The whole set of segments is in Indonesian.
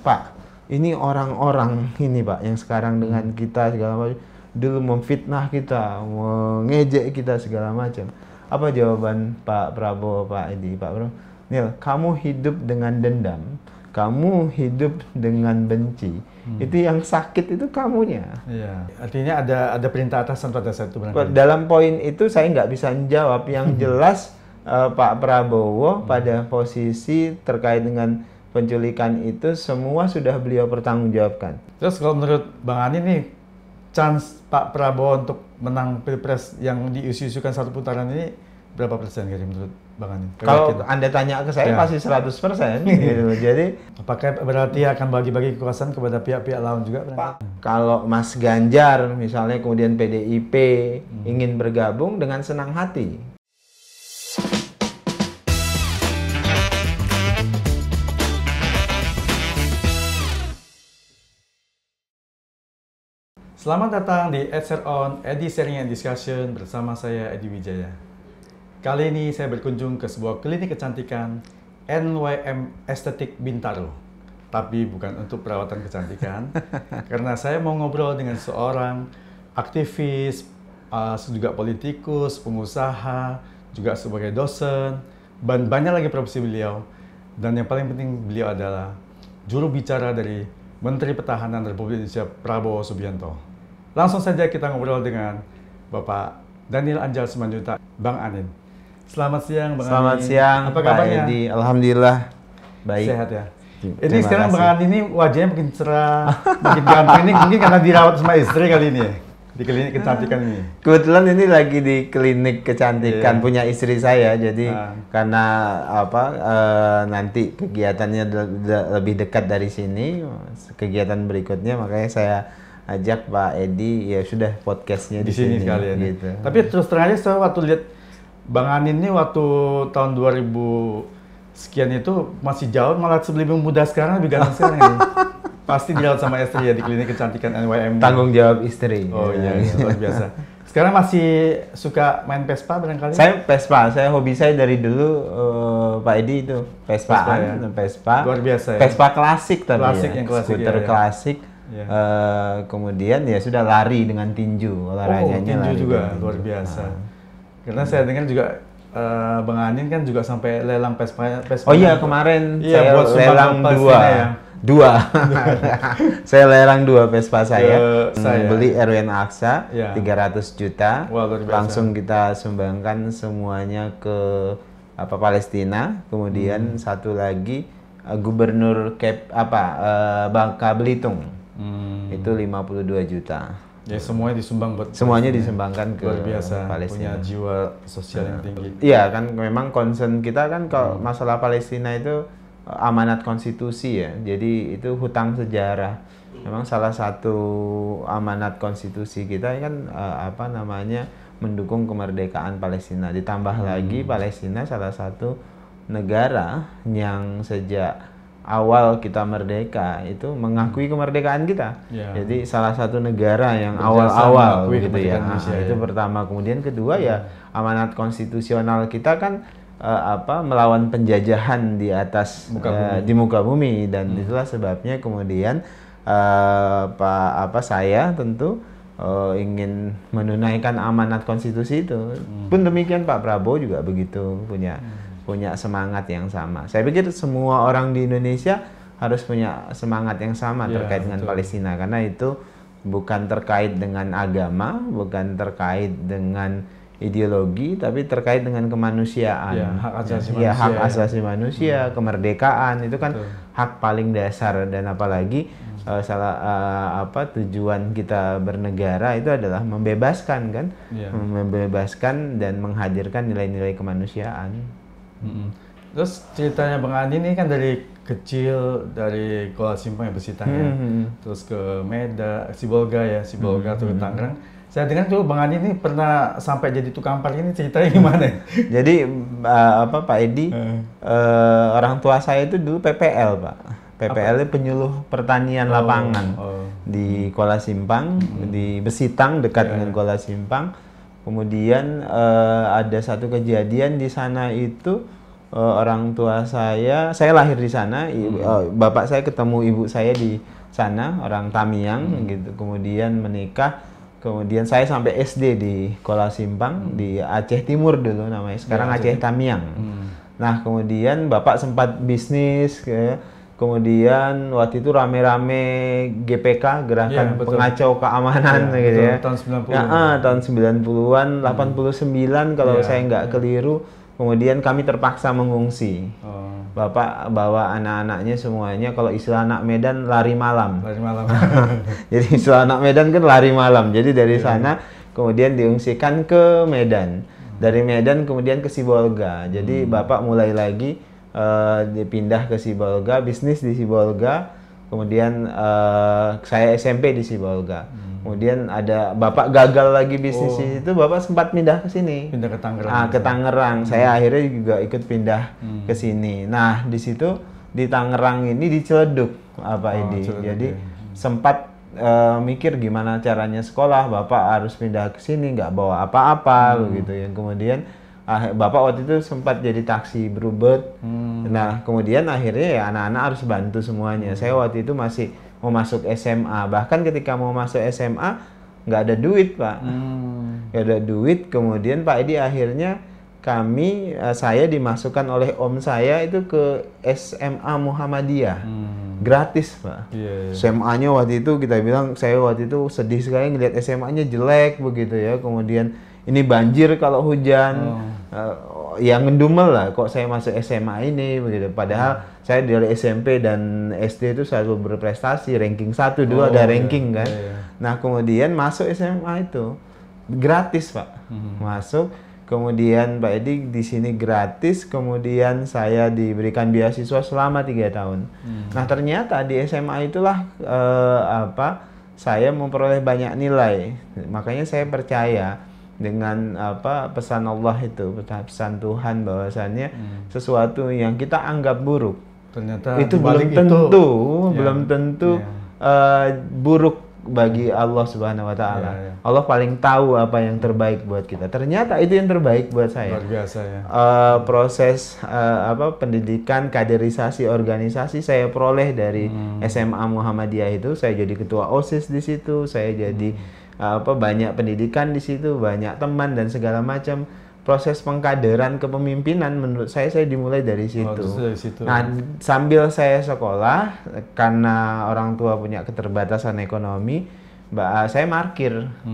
Pak, ini orang-orang ini Pak yang sekarang dengan kita segala macam dulu memfitnah kita, mengejek kita segala macam. Apa jawaban Pak Prabowo, Pak Edi, Pak Prabowo? Nil, kamu hidup dengan dendam, kamu hidup dengan benci. Itu yang sakit itu kamunya. Iya. Artinya ada perintah atasan pada saat itu barangkali. Dalam poin itu saya nggak bisa menjawab. Yang jelas Pak Prabowo pada posisi terkait dengan penculikan itu semua sudah beliau pertanggungjawabkan. Terus kalau menurut Bang Ani nih, chance Pak Prabowo untuk menang Pilpres yang diisu-isukan satu putaran ini berapa persen kira menurut Bang Ani? Kalau Anda tanya ke saya pasti 100% gitu. Jadi apakah berarti akan bagi-bagi kekuasaan kepada pihak-pihak lawan juga? Kalau Mas Ganjar misalnya kemudian PDIP ingin bergabung dengan senang hati. Selamat datang di Edser On, Edi Sharing and Discussion bersama saya Edi Wijaya. Kali ini saya berkunjung ke sebuah klinik kecantikan NYM Estetik Bintaro. Tapi bukan untuk perawatan kecantikan, karena saya mau ngobrol dengan seorang aktivis, juga politikus, pengusaha, juga sebagai dosen, dan banyak lagi profesi beliau. Dan yang paling penting beliau adalah juru bicara dari Menteri Pertahanan Republik Indonesia Prabowo Subianto. Langsung saja kita ngobrol dengan Bapak Daniel Anjal Simanjuntak, Bang Anin. Selamat siang, Bang Anin. Selamat siang, apa kabarnya? Pak Edi. Alhamdulillah baik. Sehat ya. Ini Terima sekarang kasih. Bang Anin ini wajahnya makin cerah, makin ganteng. Ini mungkin karena dirawat sama istri kali ini ya, di klinik kecantikan ini. Kebetulan ini lagi di klinik kecantikan punya istri saya, jadi karena nanti kegiatannya lebih dekat dari sini, kegiatan berikutnya makanya saya ajak Pak Edi, ya sudah podcastnya Di sini sekalian. gitu. Tapi terus terang aja saya waktu lihat Bang Anin ini waktu tahun 2000 sekian itu masih jauh, malah sebelum muda sekarang lebih ganteng sekarang ini. Pasti dirawat sama istri ya di klinik kecantikan NYM. Tanggung jawab istri. Oh iya, luar biasa. Sekarang masih suka main Vespa barangkali? Saya Vespa, hobi saya dari dulu Pak Edi itu Vespaan, Vespa. Luar biasa ya. Vespa klasik tapi Klasik, ya, yang klasik, skuter ya. klasik. Ya. Kemudian ya sudah lari dengan tinju, olahraganya tinju lari juga dengan luar tinju. biasa. Karena saya dengar juga Bang Anin kan juga sampai lelang Vespa. Oh iya, kemarin saya buat sumbang lelang ke dua. Palestina ya. Saya lelang dua Vespa saya. Saya. Beli Erwin Aksa Ya. 300 juta. Wah, luar biasa. Langsung kita sumbangkan semuanya ke Palestina. Kemudian satu lagi Gubernur Bangka Belitung. Itu 52 juta. Ya semuanya disumbang buat Semuanya disumbangkan ke luar biasa, Palestina. punya jiwa sosial yang tinggi. Iya kan, memang concern kita kan kalau masalah Palestina itu amanat konstitusi ya. Jadi itu hutang sejarah. Memang salah satu amanat konstitusi kita kan mendukung kemerdekaan Palestina. Ditambah lagi Palestina salah satu negara yang sejak awal kita merdeka itu mengakui kemerdekaan kita. Ya. Jadi salah satu negara yang awal-awal mengakui gitu ya. kemerdekaan Indonesia, Itu pertama. Kemudian kedua ya amanat konstitusional kita kan melawan penjajahan di atas di muka bumi, dan itulah sebabnya kemudian saya tentu ingin menunaikan amanat konstitusi itu. Pun demikian Pak Prabowo juga begitu, punya semangat yang sama. Saya pikir semua orang di Indonesia harus punya semangat yang sama terkait dengan Palestina, karena itu bukan terkait dengan agama, bukan terkait dengan ideologi, tapi terkait dengan kemanusiaan. Ya, hak asasi Ya, manusia. hak asasi manusia, kemerdekaan itu kan hak paling dasar, dan apalagi tujuan kita bernegara itu adalah membebaskan kan, membebaskan dan menghadirkan nilai-nilai kemanusiaan. Terus ceritanya Bang Ani ini kan dari kecil dari Kuala Simpang ya, Besitang ya, terus ke Medan, Sibolga terus ke Tangerang. Saya dengar tuh Bang Ani ini pernah sampai jadi tukang parkir, ini ceritanya gimana? Jadi Pak Edi, orang tua saya itu dulu PPL Pak. PPL itu penyuluh pertanian lapangan di Kuala Simpang, di Besitang dekat dengan Kuala Simpang. Kemudian ada satu kejadian di sana itu orang tua saya lahir di sana, bapak saya ketemu ibu saya di sana, orang Tamiang gitu. Kemudian menikah, kemudian saya sampai SD di Kuala Simpang di Aceh Timur dulu namanya, sekarang Aceh Tamiang. Nah, kemudian bapak sempat bisnis, kemudian waktu itu rame-rame GPK, Gerakan Pengacau Keamanan gitu ya. Tahun 90. Tahun 90-an, 89 kalau saya nggak keliru. Kemudian kami terpaksa mengungsi. Bapak bawa anak-anaknya semuanya, kalau istilah anak Medan lari malam. Lari malam. Jadi istilah anak Medan kan lari malam. Jadi dari sana kemudian diungsikan ke Medan. Dari Medan kemudian ke Sibolga. Jadi bapak mulai lagi dipindah ke Sibolga, bisnis di Sibolga. Kemudian saya SMP di Sibolga. Kemudian ada bapak gagal lagi bisnis di situ, bapak sempat pindah ke sini. Pindah ke Tangerang. Ke Tangerang. Saya akhirnya juga ikut pindah ke sini. Nah, di situ di Tangerang ini diceleduk ini. Jadi sempat mikir gimana caranya sekolah, bapak harus pindah ke sini, nggak bawa apa-apa begitu ya. Kemudian bapak waktu itu sempat jadi taksi berubet. Nah, kemudian akhirnya ya anak-anak harus bantu semuanya. Saya waktu itu masih mau masuk SMA. Bahkan ketika mau masuk SMA nggak ada duit, Pak. Nggak ada duit. Kemudian Pak Edi akhirnya saya dimasukkan oleh om saya itu ke SMA Muhammadiyah. Gratis, Pak. SMA-nya waktu itu kita bilang, saya waktu itu sedih sekali ngelihat SMA-nya jelek begitu ya. Kemudian ini banjir kalau hujan. Yang ngedumel lah kok saya masuk SMA ini begitu. Padahal saya dari SMP dan SD itu selalu berprestasi, ranking 1, 2 ada ranking kan. Nah, kemudian masuk SMA itu gratis, Pak. Masuk, kemudian Pak Edi di sini gratis, kemudian saya diberikan beasiswa selama 3 tahun. Nah, ternyata di SMA itulah saya memperoleh banyak nilai. Makanya saya percaya dengan pesan Allah itu, pesan Tuhan bahwasannya sesuatu yang kita anggap buruk ternyata itu belum tentu buruk bagi Allah Subhanahu wa taala. Allah paling tahu apa yang terbaik buat kita. Ternyata itu yang terbaik buat saya. Luar biasa ya. Proses pendidikan, kaderisasi organisasi saya peroleh dari SMA Muhammadiyah itu. Saya jadi ketua OSIS di situ, saya jadi banyak pendidikan di situ, banyak teman dan segala macam. Proses pengkaderan kepemimpinan menurut saya dimulai dari situ. Nah, sambil saya sekolah, karena orang tua punya keterbatasan ekonomi, saya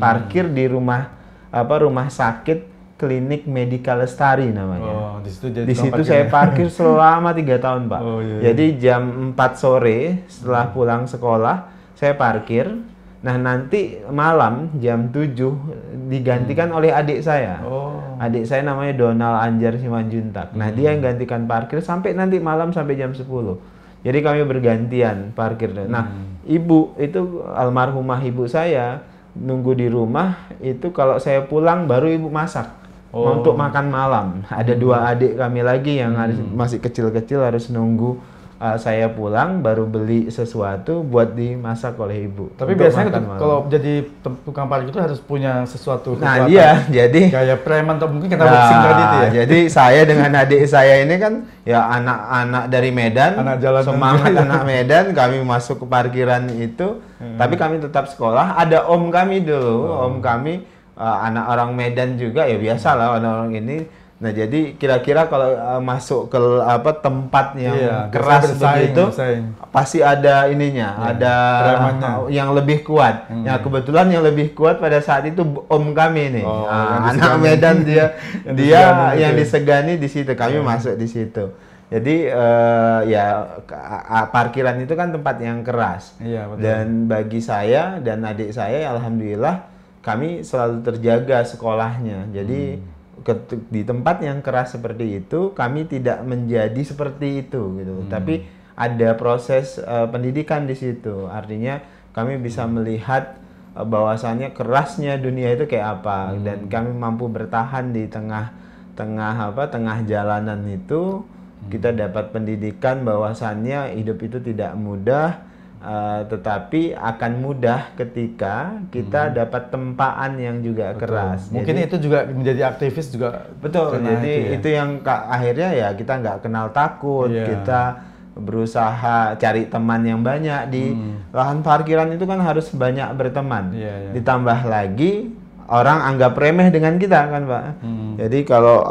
parkir di rumah sakit Klinik Medika Lestari namanya. Di situ saya parkir selama 3 tahun, Pak. Jadi jam 4 sore setelah pulang sekolah saya parkir. Nah, nanti malam jam 7 digantikan oleh adik saya. Adik saya namanya Donald Anjar Simanjuntak. Nah, dia yang gantikan parkir sampai nanti malam sampai jam 10. Jadi kami bergantian parkir. Nah, ibu itu almarhumah ibu saya nunggu di rumah itu kalau saya pulang baru ibu masak untuk makan malam. Ada 2 adik kami lagi yang masih kecil-kecil harus nunggu saya pulang baru beli sesuatu buat dimasak oleh ibu. Tapi biasanya kalau jadi tukang parkir itu harus punya sesuatu kekuatan. Nah, iya, jadi kayak preman atau mungkin kita boxing tadi itu ya. Jadi saya dengan adik saya ini kan ya anak-anak dari Medan, semangat anak Medan, kami masuk ke parkiran itu, tapi kami tetap sekolah. Ada om kami dulu, om kami anak orang Medan juga ya biasalah orang-orang ini. Nah, jadi kira-kira kalau masuk ke tempat yang keras begitu, pasti ada ininya, ada yang lebih kuat. Ya, kebetulan yang lebih kuat pada saat itu om kami nih, anak Medan dia yang disegani di situ, kami masuk di situ. Jadi parkiran itu kan tempat yang keras. Dan bagi saya dan adik saya, alhamdulillah kami selalu terjaga sekolahnya. Jadi di tempat yang keras seperti itu kami tidak menjadi seperti itu gitu. Tapi ada proses pendidikan di situ. Artinya kami bisa melihat bahwasannya kerasnya dunia itu kayak apa, dan kami mampu bertahan di tengah jalanan itu. Kita dapat pendidikan bahwasannya hidup itu tidak mudah, tetapi akan mudah ketika kita dapat tempaan yang juga keras. Mungkin jadi, itu juga menjadi aktivis juga. betul. Jadi itu yang akhirnya ya kita nggak kenal takut, kita berusaha cari teman yang banyak di lahan parkiran itu kan harus banyak berteman. Ditambah lagi orang anggap remeh dengan kita kan Pak. Jadi kalau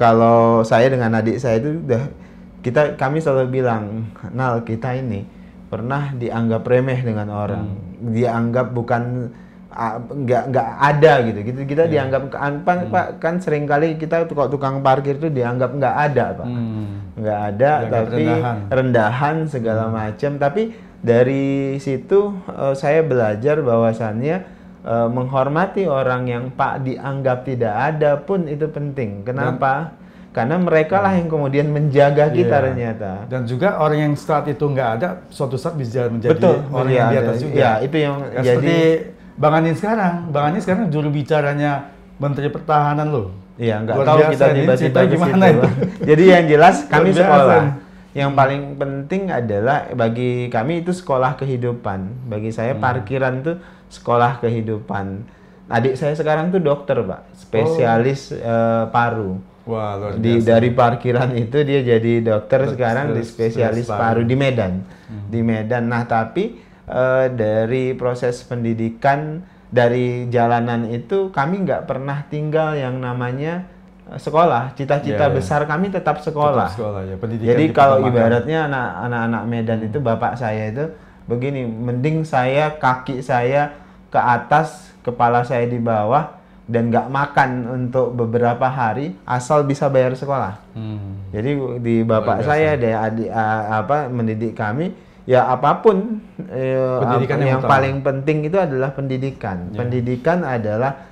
kalau saya dengan adik saya itu kami selalu bilang, Nal, kita ini pernah dianggap remeh dengan orang, dianggap bukan nggak ada gitu. Kita dianggap Pak, kan seringkali kita tukang parkir itu dianggap nggak ada Pak, nggak ada, tapi rendahan segala macam. Tapi dari situ saya belajar bahwasannya menghormati orang yang Pak dianggap tidak ada pun itu penting. Kenapa? Karena mereka lah yang kemudian menjaga kita ternyata. Dan juga orang yang saat itu nggak ada, suatu saat bisa menjadi orang yang di atas juga. Ya, itu yang jadi seperti Bang Ani sekarang. Bang Ani sekarang juru bicaranya Menteri Pertahanan loh. Iya, nggak tahu kita tiba-tiba gimana itu. Jadi yang jelas kami sekolah. Yang Hmm. paling penting adalah bagi kami itu sekolah kehidupan. Bagi saya parkiran itu sekolah kehidupan. Adik saya sekarang tuh dokter, Pak, spesialis paru. Wah, luar biasa. Dari parkiran itu dia jadi dokter sekarang di spesialis paru di Medan. Di Medan. Nah, tapi dari proses pendidikan dari jalanan itu kami nggak pernah tinggal yang namanya sekolah. Cita-cita besar kami tetap sekolah. Tetap sekolah ya. Jadi kalau ibaratnya anak-anak Medan itu bapak saya itu begini, mending kaki saya ke atas, kepala saya di bawah, dan nggak makan untuk beberapa hari asal bisa bayar sekolah. Jadi di bapak saya mendidik kami ya apapun yang paling penting itu adalah pendidikan. Pendidikan adalah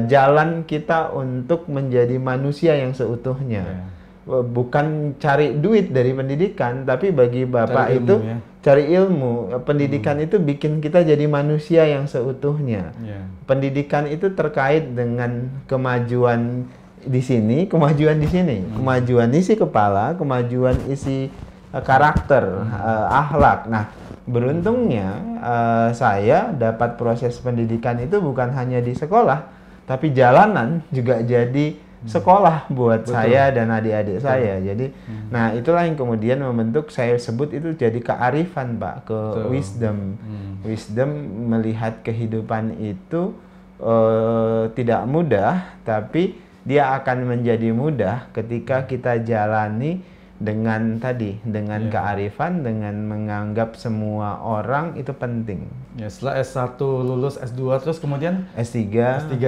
jalan kita untuk menjadi manusia yang seutuhnya. Bukan cari duit dari pendidikan, tapi bagi bapak itu cari ilmu. Pendidikan itu bikin kita jadi manusia yang seutuhnya. Pendidikan itu terkait dengan kemajuan di sini, kemajuan di sini, kemajuan isi kepala, kemajuan isi karakter, akhlak. Nah, beruntungnya saya dapat proses pendidikan itu bukan hanya di sekolah, tapi jalanan juga jadi sekolah buat saya dan adik-adik saya. Jadi, nah itulah yang kemudian membentuk saya sebut itu jadi kearifan, Pak, wisdom. Wisdom melihat kehidupan itu tidak mudah, tapi dia akan menjadi mudah ketika kita jalani dengan kearifan, dengan menganggap semua orang itu penting. Ya, setelah S1 lulus, S2 terus kemudian S3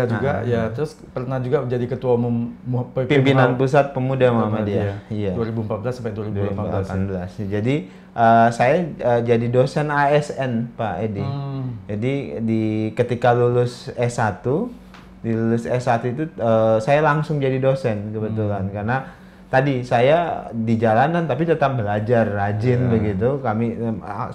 juga ya, terus pernah juga menjadi ketua umum pimpinan Pusat Pemuda Muhammadiyah. Iya. 2014 sampai 2018. Jadi saya jadi dosen ASN, Pak Edi. Jadi ketika lulus S1 itu saya langsung jadi dosen kebetulan karena tadi saya di jalanan tapi tetap belajar rajin begitu.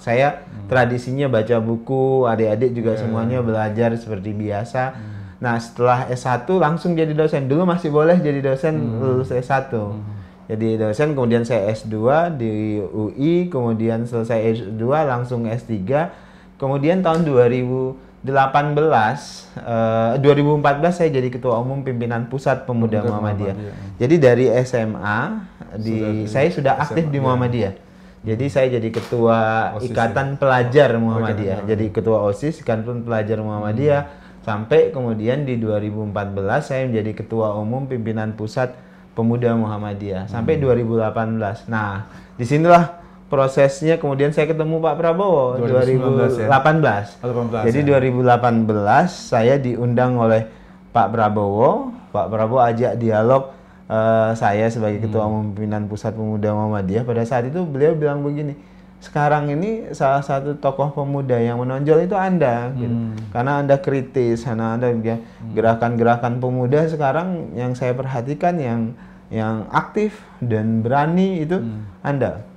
Saya tradisinya baca buku, adik-adik juga semuanya belajar seperti biasa. Nah, setelah S1 langsung jadi dosen. Dulu masih boleh jadi dosen lulus S1. Jadi dosen, kemudian saya S2 di UI, kemudian selesai S2 langsung S3. Kemudian tahun 2014 saya jadi ketua umum pimpinan Pusat Pemuda Muhammadiyah. Jadi dari SMA saya sudah aktif di Muhammadiyah. Jadi saya jadi ketua OSIS, Ikatan Pelajar Muhammadiyah. Jadi ketua OSIS Ikatan Pelajar Muhammadiyah sampai kemudian di 2014 saya menjadi ketua umum pimpinan Pusat Pemuda Muhammadiyah sampai 2018. Nah, disinilah prosesnya kemudian saya ketemu Pak Prabowo 2018. Jadi 2018 saya diundang oleh Pak Prabowo. Pak Prabowo ajak dialog saya sebagai ketua umum pimpinan Pusat Pemuda Muhammadiyah. Pada saat itu beliau bilang begini, sekarang ini salah satu tokoh pemuda yang menonjol itu Anda, gitu. Karena Anda kritis, karena Anda gerakan-gerakan pemuda sekarang yang saya perhatikan yang aktif dan berani itu Anda.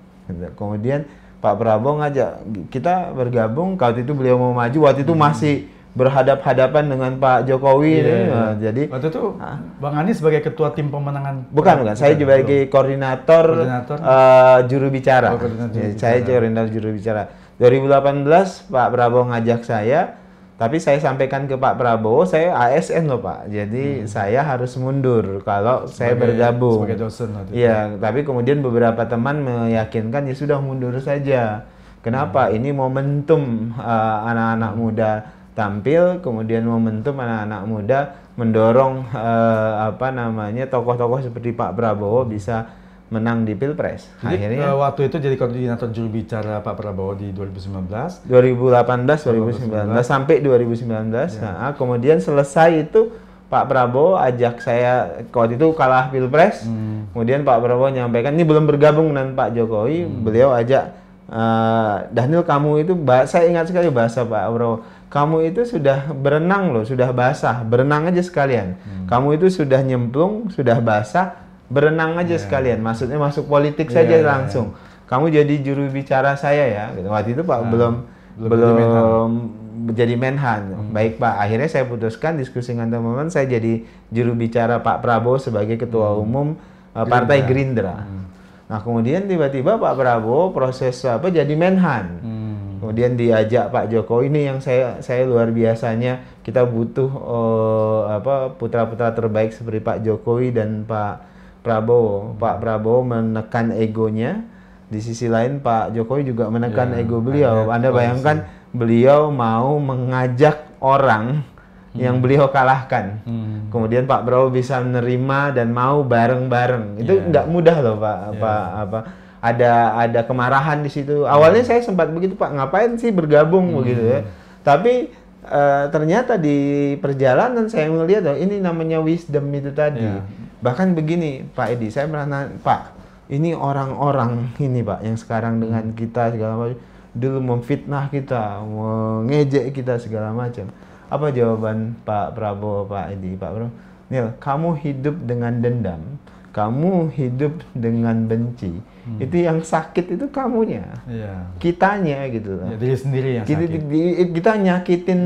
Kemudian Pak Prabowo ngajak kita bergabung. Waktu itu beliau mau maju, waktu itu masih berhadap-hadapan dengan Pak Jokowi. Jadi waktu itu Bang Ani sebagai ketua tim pemenangan. Bukan. Saya sebagai koordinator juru bicara. Saya koordinator juru bicara. 2018 Pak Prabowo ngajak saya, tapi saya sampaikan ke Pak Prabowo, saya ASN loh Pak, jadi saya harus mundur kalau saya bergabung. Sebagai dosen waktu itu. Iya, tapi kemudian beberapa teman meyakinkan ya sudah mundur saja. Kenapa? Ini momentum anak-anak muda tampil, kemudian momentum anak-anak muda mendorong tokoh-tokoh seperti Pak Prabowo bisa menang di Pilpres. Jadi Akhirnya waktu itu jadi koordinator juru bicara Pak Prabowo di 2019. 2018, 2019 sampai 2019. Nah, kemudian selesai itu Pak Prabowo ajak saya, waktu itu kalah Pilpres. Kemudian Pak Prabowo nyampaikan ini belum bergabung dengan Pak Jokowi. Beliau ajak Daniel, kamu itu saya ingat sekali bahasa Pak Prabowo. Kamu itu sudah berenang loh, sudah basah, berenang aja sekalian. Kamu itu sudah nyemplung, sudah basah, berenang aja sekalian. Maksudnya masuk politik saja langsung. Kamu jadi juru bicara saya ya. Waktu itu Pak belum jadi Menhan. Baik Pak, akhirnya saya putuskan diskusi dengan teman-teman, saya jadi juru bicara Pak Prabowo sebagai ketua umum Partai Gerindra. Nah kemudian tiba-tiba Pak Prabowo proses jadi Menhan. Kemudian diajak Pak Jokowi, ini yang saya luar biasanya, kita butuh putra-putra terbaik seperti Pak Jokowi dan Pak Prabowo. Pak Prabowo menekan egonya, di sisi lain Pak Jokowi juga menekan ego beliau. Anda bayangkan beliau mau mengajak orang yang beliau kalahkan. Kemudian Pak Prabowo bisa menerima dan mau bareng-bareng. Itu nggak mudah loh Pak. Ada kemarahan di situ. Awalnya saya sempat begitu Pak, ngapain sih bergabung begitu ya. Tapi ternyata di perjalanan saya melihat ini namanya wisdom itu tadi. Bahkan begini Pak Edi, saya pernah Pak, ini orang-orang ini Pak yang sekarang dengan kita segala macam, dulu memfitnah kita, mengejek kita segala macam. Apa jawaban Pak Prabowo, Pak Edi, Pak Prabowo? Nil, kamu hidup dengan dendam, kamu hidup dengan benci. Itu yang sakit itu kamunya, kitanya gitu. Diri sendiri yang sakit. Kita nyakitin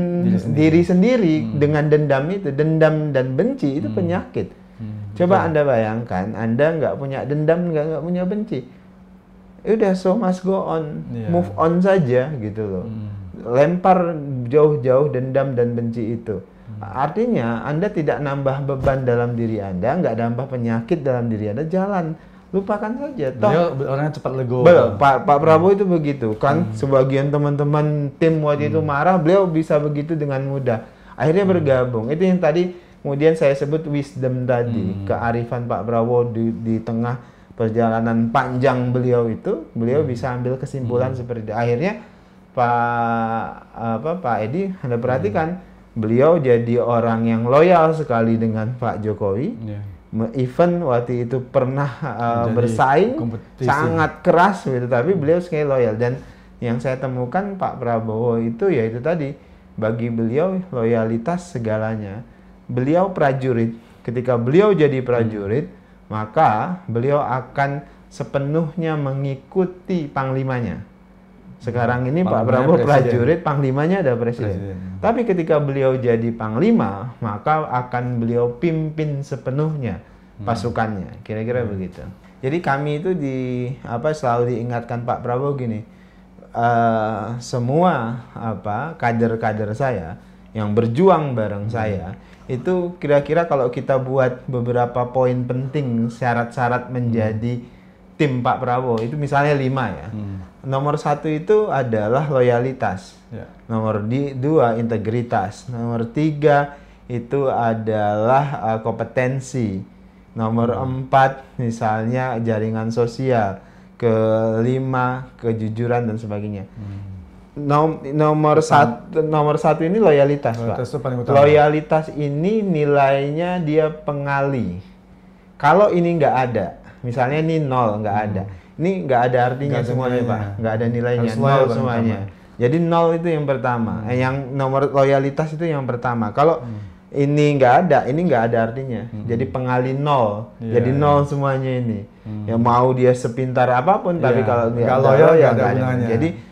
diri sendiri dengan dendam itu. Dendam dan benci itu penyakit. Coba Anda bayangkan, Anda nggak punya dendam, nggak punya benci. Udah, so must go on, move on saja gitu loh. Lempar jauh-jauh dendam dan benci itu. Artinya Anda tidak nambah beban dalam diri Anda, nggak nambah penyakit dalam diri Anda, jalan. Lupakan saja. Beliau orangnya cepat legowo. Pak Prabowo itu begitu kan. Sebagian teman-teman tim waktu itu marah, beliau bisa begitu dengan mudah. Akhirnya bergabung. Itu yang tadi kemudian saya sebut wisdom tadi, kearifan Pak Prabowo di tengah perjalanan panjang beliau itu, beliau bisa ambil kesimpulan seperti itu. Akhirnya Pak Edi, Anda perhatikan, beliau jadi orang yang loyal sekali dengan Pak Jokowi. Even waktu itu pernah bersaing sangat keras gitu, tapi beliau sekali loyal. Dan yang saya temukan Pak Prabowo itu ya itu tadi, bagi beliau loyalitas segalanya. Beliau prajurit, ketika beliau jadi prajurit, maka beliau akan sepenuhnya mengikuti panglimanya. Sekarang ini Pak Prabowo prajurit, panglimanya ada presiden. Tapi ketika beliau jadi panglima, maka akan beliau pimpin sepenuhnya pasukannya. Kira-kira begitu. Jadi kami itu selalu diingatkan Pak Prabowo gini, semua kader-kader saya yang berjuang bareng saya, itu kira-kira kalau kita buat beberapa poin penting syarat-syarat menjadi tim Pak Prabowo, itu misalnya 5 ya. Nomor 1 itu adalah loyalitas. Nomor 2 integritas. Nomor 3 itu adalah kompetensi. Nomor 4 misalnya jaringan sosial. Ke-5 kejujuran dan sebagainya. Nomor satu ini loyalitas, Pak. Loyalitas ini nilainya dia pengali. Kalau ini nggak ada, misalnya ini 0, nggak ada, ini nggak ada artinya semuanya, Pak. Nggak ada nilainya, 0 semuanya. Jadi 0 itu yang pertama. Yang nomor loyalitas itu yang pertama. Kalau ini nggak ada, ini nggak ada artinya. Jadi pengali 0, jadi 0 semuanya ini. Ya mau dia sepintar apapun, tapi kalau nggak loyal ya nggak ada. Jadi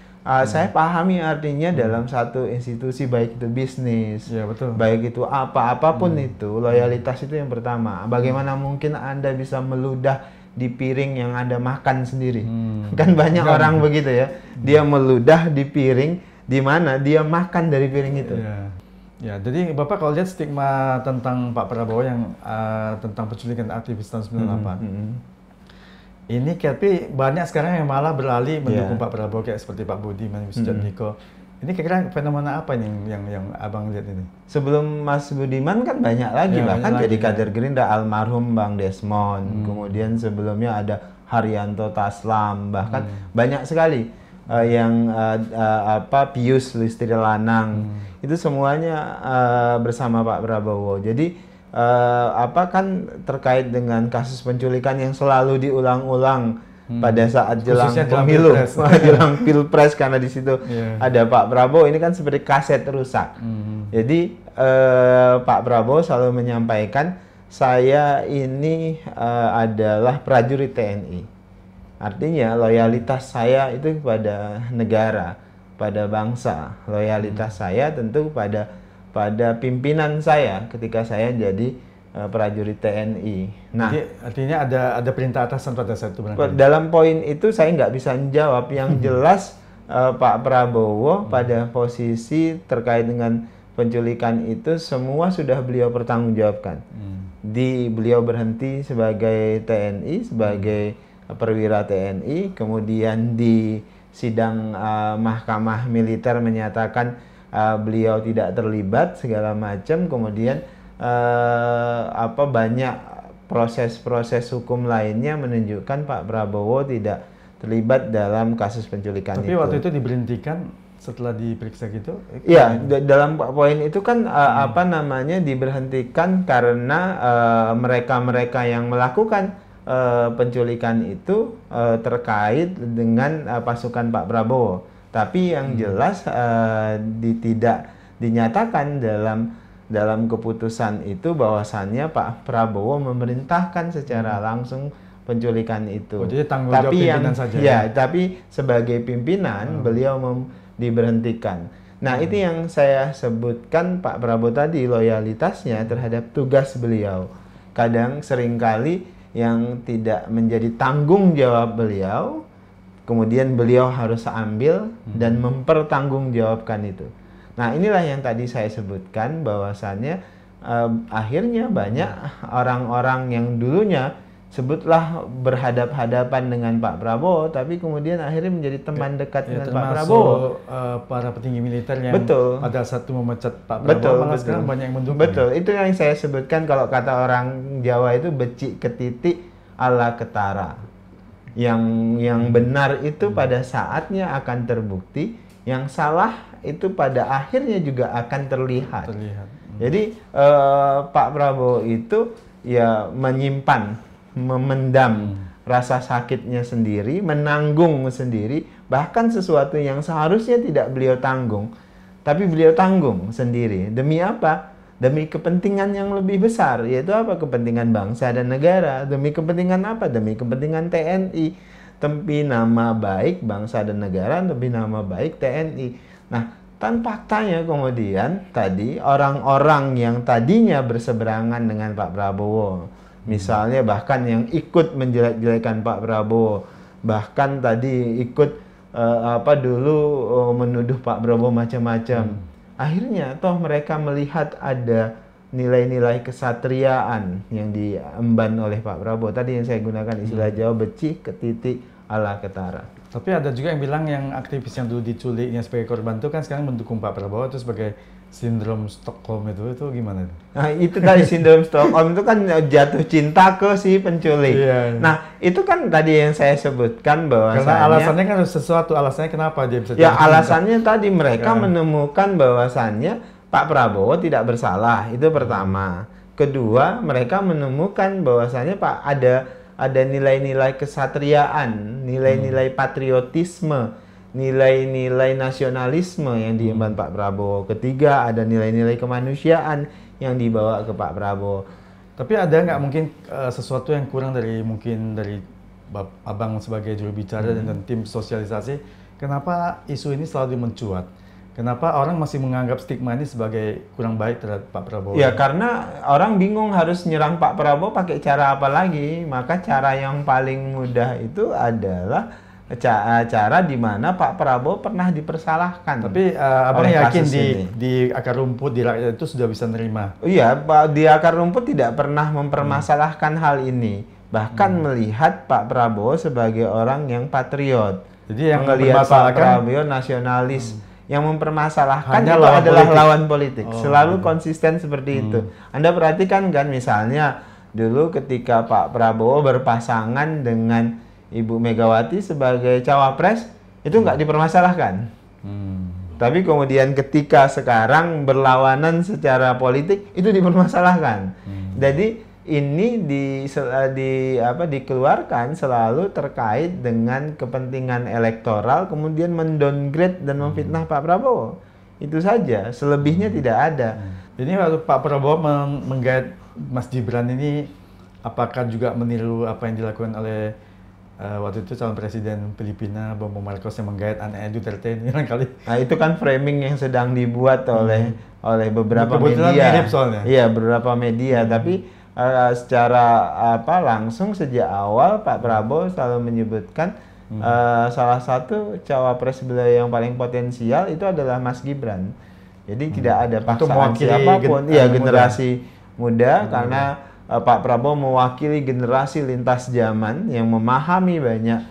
saya pahami artinya dalam satu institusi, baik itu bisnis, baik itu apapun itu, loyalitas itu yang pertama. Bagaimana mungkin Anda bisa meludah di piring yang ada makan sendiri. Kan banyak orang begitu ya. Dia meludah di piring di mana dia makan dari piring itu. Ya, jadi Bapak kalau lihat stigma tentang Pak Prabowo yang tentang penculikan aktivis tahun 98. Ini tapi banyak sekarang yang malah beralih mendukung Pak Prabowo kayak seperti Pak Budiman Sujatmiko. Ini kira-kira fenomena apa nih yang Abang lihat ini? Sebelum Mas Budiman kan banyak lagi, bahkan jadi kader Gerindra, almarhum Bang Desmond. Kemudian sebelumnya ada Haryanto Taslam, bahkan banyak sekali yang Pius Listri Lanang. Itu semuanya bersama Pak Prabowo. Jadi kan terkait dengan kasus penculikan yang selalu diulang-ulang pada saat jelang pemilu, jelang pilpres, karena di situ ada Pak Prabowo. Ini kan seperti kaset rusak. Jadi Pak Prabowo selalu menyampaikan, saya ini adalah prajurit TNI. Artinya loyalitas saya itu kepada negara, pada bangsa. Loyalitas saya tentu pada pimpinan saya ketika saya jadi prajurit TNI. Nah, jadi, artinya ada perintah atasan pada saat itu. Dalam poin itu saya nggak bisa menjawab. Yang jelas Pak Prabowo pada posisi terkait dengan penculikan itu semua sudah beliau pertanggungjawabkan. Beliau berhenti sebagai TNI, sebagai perwira TNI, kemudian di sidang mahkamah militer menyatakan beliau tidak terlibat segala macam, kemudian banyak proses-proses hukum lainnya menunjukkan Pak Prabowo tidak terlibat dalam kasus penculikan itu. Tapi waktu itu diberhentikan setelah diperiksa gitu? Iya, dalam poin itu kan diberhentikan karena mereka-mereka yang melakukan penculikan itu terkait dengan pasukan Pak Prabowo. Tapi yang jelas tidak dinyatakan dalam keputusan itu bahwasannya Pak Prabowo memerintahkan secara langsung penculikan itu. Jadi tanggung jawab pimpinan saja. Ya, tapi sebagai pimpinan beliau diberhentikan. Nah, itu yang saya sebutkan Pak Prabowo tadi, loyalitasnya terhadap tugas beliau. Kadang seringkali yang tidak menjadi tanggung jawab beliau, kemudian beliau harus ambil dan mempertanggungjawabkan itu. Nah, inilah yang tadi saya sebutkan bahwasannya akhirnya banyak orang-orang yang dulunya sebutlah berhadap-hadapan dengan Pak Prabowo, tapi kemudian akhirnya menjadi teman dekat dengan Pak Prabowo. Para petinggi militer yang pada saat itu memecat Pak Prabowo, malah sekarang banyak yang mendukung. Betul, itu yang saya sebutkan kalau kata orang Jawa itu becik ketitik ala ketara. Yang benar itu pada saatnya akan terbukti, yang salah itu pada akhirnya juga akan terlihat. Jadi Pak Prabowo itu ya menyimpan, memendam rasa sakitnya sendiri, menanggung sendiri, bahkan sesuatu yang seharusnya tidak beliau tanggung, tapi beliau tanggung sendiri. Demi apa? Demi kepentingan yang lebih besar, yaitu apa? Kepentingan bangsa dan negara. Demi kepentingan apa? Demi kepentingan TNI. Demi nama baik bangsa dan negara, demi nama baik TNI. Nah, faktanya kemudian tadi orang-orang yang tadinya berseberangan dengan Pak Prabowo, misalnya bahkan yang ikut menjelek-jelekan Pak Prabowo, bahkan tadi ikut menuduh Pak Prabowo macam-macam. Akhirnya toh mereka melihat ada nilai-nilai kesatriaan yang diemban oleh Pak Prabowo. Tadi yang saya gunakan istilah Jawa, becik ketitik ala ketara. Tapi ada juga yang bilang yang aktivis yang dulu diculik yang sebagai korban itu kan sekarang mendukung Pak Prabowo itu sebagai sindrom Stockholm itu gimana? Nah, itu tadi sindrom Stockholm itu kan jatuh cinta ke si penculik. Nah, itu kan tadi yang saya sebutkan bahwa karena alasannya kan sesuatu, alasannya kenapa dia bisa ya alasannya cinta? Tadi mereka menemukan bahwasannya Pak Prabowo tidak bersalah, itu pertama. Kedua, mereka menemukan bahwasannya ada nilai-nilai kesatriaan, nilai-nilai patriotisme, nilai-nilai nasionalisme yang diemban Pak Prabowo. Ketiga, ada nilai-nilai kemanusiaan yang dibawa ke Pak Prabowo. Tapi ada nggak mungkin sesuatu yang kurang dari Abang sebagai juru bicara dan tim sosialisasi? Kenapa isu ini selalu mencuat? Kenapa orang masih menganggap stigma ini sebagai kurang baik terhadap Pak Prabowo? Ya karena orang bingung harus nyerang Pak Prabowo pakai cara apa lagi. Maka cara yang paling mudah itu adalah cara di mana Pak Prabowo pernah dipersalahkan. Tapi abang oleh yakin kasus ini. di akar rumput di rakyat itu sudah bisa nerima? Iya, Pak, di akar rumput tidak pernah mempermasalahkan hal ini. Bahkan melihat Pak Prabowo sebagai orang yang patriot. Jadi yang melihat Pak mempermasalahkan Prabowo nasionalis. Yang mempermasalahkan hanya itu lawan adalah politik. lawan politik. Oh, Selalu gitu. konsisten seperti itu. Anda perhatikan kan misalnya dulu ketika Pak Prabowo berpasangan dengan Ibu Megawati sebagai cawapres, itu nggak dipermasalahkan. Tapi kemudian ketika sekarang berlawanan secara politik, itu dipermasalahkan. Jadi ini dikeluarkan selalu terkait dengan kepentingan elektoral, kemudian mendowngrade dan memfitnah Pak Prabowo. Itu saja, selebihnya tidak ada. Jadi waktu Pak Prabowo menggait Mas Gibran ini, apakah juga meniru apa yang dilakukan oleh waktu itu calon presiden Filipina Bongbong Marcos yang menggait anaknya Duterte ini kali? Nah itu kan framing yang sedang dibuat oleh beberapa Kebetulan media. mirip soalnya. Iya beberapa media, tapi secara langsung sejak awal Pak Prabowo selalu menyebutkan salah satu cawapres beliau yang paling potensial itu adalah Mas Gibran. Jadi tidak ada paksaan siapapun. Iya generasi muda karena Pak Prabowo mewakili generasi lintas zaman yang memahami banyak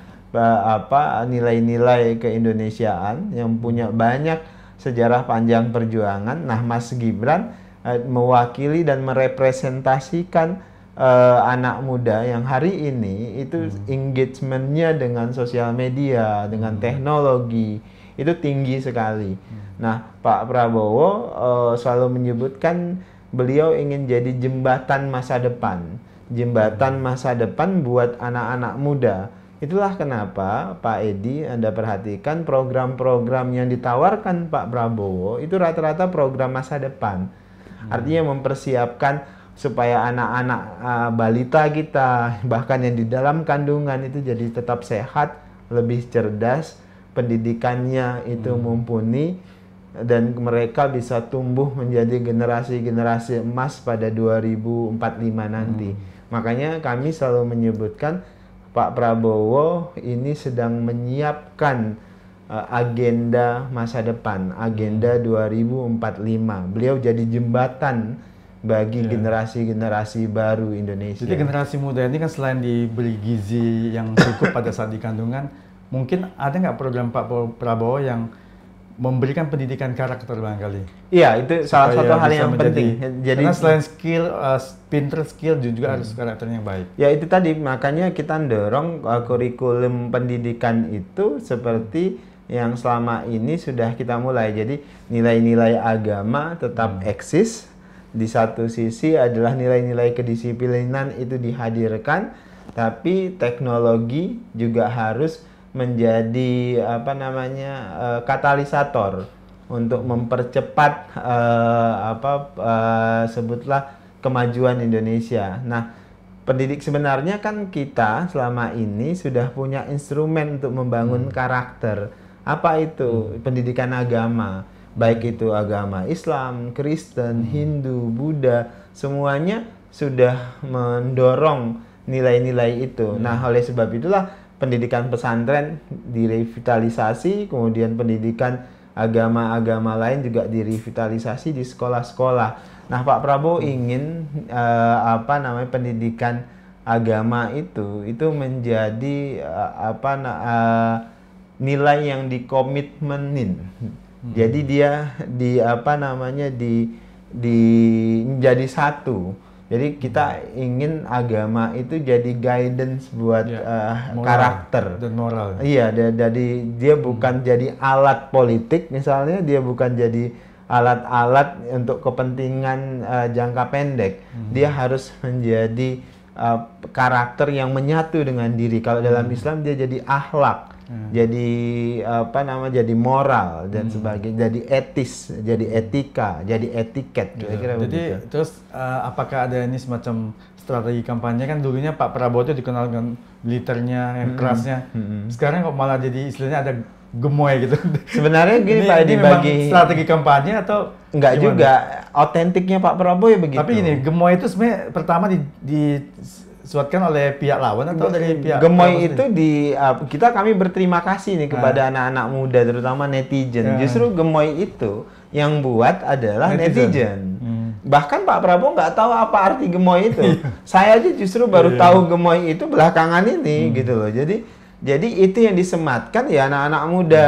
nilai-nilai keindonesiaan, yang punya banyak sejarah panjang perjuangan. Nah, Mas Gibran mewakili dan merepresentasikan anak muda yang hari ini itu engagement-nya dengan sosial media, dengan teknologi itu tinggi sekali. Nah, Pak Prabowo selalu menyebutkan beliau ingin jadi jembatan masa depan. Jembatan masa depan buat anak-anak muda. Itulah kenapa Pak Edi, Anda perhatikan program-program yang ditawarkan Pak Prabowo itu rata-rata program masa depan. Artinya mempersiapkan supaya anak-anak balita kita, bahkan yang di dalam kandungan itu jadi tetap sehat, lebih cerdas, pendidikannya itu mumpuni, dan mereka bisa tumbuh menjadi generasi-generasi emas pada 2045 nanti. Makanya kami selalu menyebutkan Pak Prabowo ini sedang menyiapkan agenda masa depan, agenda 2045. Beliau jadi jembatan bagi generasi-generasi baru Indonesia. Jadi generasi muda ini kan selain diberi gizi yang cukup pada saat di kandungan, mungkin ada nggak program Pak Prabowo yang memberikan pendidikan karakter barangkali? Iya, itu salah satu hal yang penting. Jadi karena selain skill, pinter skill juga harus karakternya yang baik. Ya itu tadi, makanya kita dorong kurikulum pendidikan itu seperti yang selama ini sudah kita mulai. Jadi nilai-nilai agama tetap eksis. Di satu sisi adalah nilai-nilai kedisiplinan itu dihadirkan, tapi teknologi juga harus menjadi katalisator untuk mempercepat sebutlah kemajuan Indonesia. Nah, sebenarnya kan kita selama ini sudah punya instrumen untuk membangun karakter. Apa itu? Pendidikan agama. Baik itu agama Islam, Kristen, Hindu, Buddha, semuanya sudah mendorong nilai-nilai itu. Nah, oleh sebab itulah pendidikan pesantren direvitalisasi, kemudian pendidikan agama-agama lain juga direvitalisasi di sekolah-sekolah. Nah, Pak Prabowo ingin pendidikan agama itu menjadi nilai yang dikomitmenin. Jadi dia menjadi satu. Jadi kita ingin agama itu jadi guidance buat karakter dan moral. Iya, jadi dia bukan jadi alat politik misalnya, dia bukan jadi alat-alat untuk kepentingan jangka pendek. Dia harus menjadi karakter yang menyatu dengan diri. Kalau dalam Islam dia jadi akhlak. Jadi jadi moral dan sebagainya, jadi etis, jadi etika, jadi etiket kira-kira begitu. Jadi terus apakah ada ini semacam strategi kampanye? Kan dulunya Pak Prabowo itu dikenal dengan militernya yang kerasnya. Sekarang kok malah jadi istilahnya ada gemoy gitu. Sebenarnya gini Pak Edi, ini memang bagi strategi kampanye atau enggak gimana? juga, otentiknya Pak Prabowo ya begitu. Tapi ini gemoy itu sebenarnya pertama disuatkan oleh pihak lawan atau dari pihak gemoy itu kami berterima kasih nih kepada anak-anak muda terutama netizen. Justru gemoy itu yang buat adalah netizen. Bahkan Pak Prabowo nggak tahu apa arti gemoy itu. Saya aja justru baru tahu gemoy itu belakangan ini gitu loh. Jadi itu yang disematkan ya anak-anak muda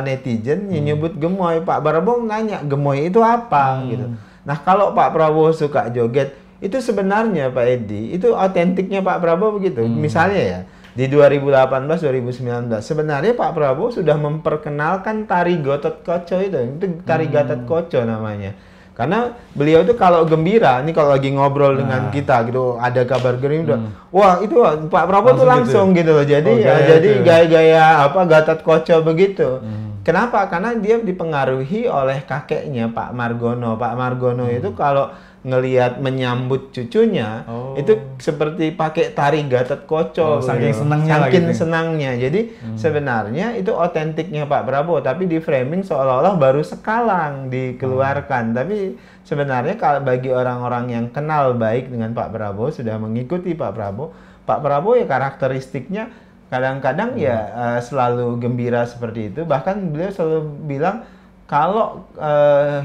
netizen yang nyebut gemoy. Pak Prabowo nanya gemoy itu apa gitu. Nah kalau Pak Prabowo suka joget itu sebenarnya Pak Edi itu otentiknya Pak Prabowo begitu. Misalnya ya di 2018-2019 sebenarnya Pak Prabowo sudah memperkenalkan tari Gatot Koco itu tari Gatot Koco namanya. Karena beliau itu kalau gembira, ini kalau lagi ngobrol dengan kita gitu, ada kabar gembira, wah itu Pak Prabowo tuh langsung gitu loh. Jadi jadi gaya-gaya apa Gatot Koco begitu. Kenapa? Karena dia dipengaruhi oleh kakeknya Pak Margono. Pak Margono itu kalau ngelihat menyambut cucunya itu seperti pakai tari Gatot Koco, saking senangnya, saking senangnya. Jadi sebenarnya itu otentiknya Pak Prabowo, tapi di framing seolah-olah baru sekalang dikeluarkan. Tapi sebenarnya kalau bagi orang-orang yang kenal baik dengan Pak Prabowo sudah mengikuti Pak Prabowo ya karakteristiknya kadang-kadang ya selalu gembira seperti itu. Bahkan beliau selalu bilang kalau